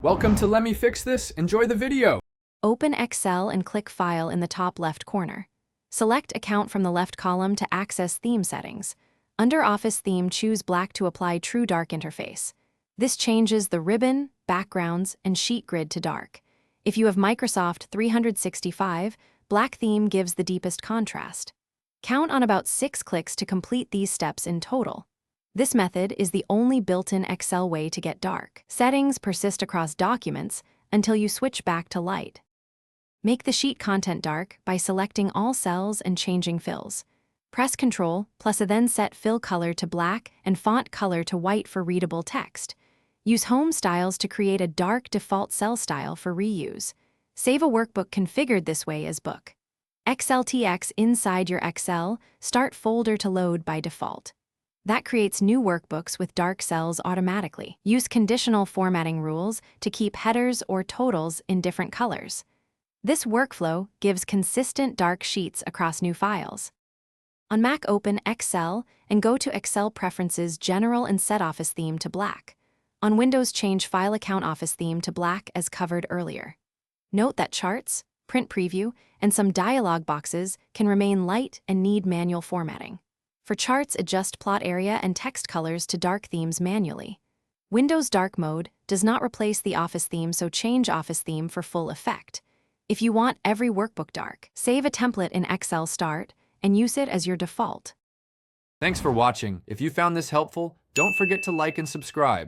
Welcome to Let Me Fix This. Enjoy the video. Open Excel and click File in the top left corner. Select Account from the left column to access theme settings. Under Office Theme, choose Black to apply True Dark interface. This changes the ribbon, backgrounds, and sheet grid to dark. If you have Microsoft 365, Black theme gives the deepest contrast. Count on about 6 clicks to complete these steps in total. This method is the only built-in Excel way to get dark. Settings persist across documents until you switch back to light. Make the sheet content dark by selecting all cells and changing fills. Press Ctrl plus then set fill color to black and font color to white for readable text. Use Home Styles to create a dark default cell style for reuse. Save a workbook configured this way as book. XLTX inside your Excel, start folder to load by default. That creates new workbooks with dark cells automatically. Use conditional formatting rules to keep headers or totals in different colors. This workflow gives consistent dark sheets across new files. On Mac, open Excel and go to Excel Preferences General and set Office Theme to black. On Windows, change File Account Office Theme to black as covered earlier. Note that charts, print preview, and some dialog boxes can remain light and need manual formatting. For charts, adjust plot area and text colors to dark themes manually. Windows Dark Mode does not replace the Office theme, so change Office theme for full effect. If you want every workbook dark, save a template in Excel Start and use it as your default. Thanks for watching. If you found this helpful, don't forget to like and subscribe.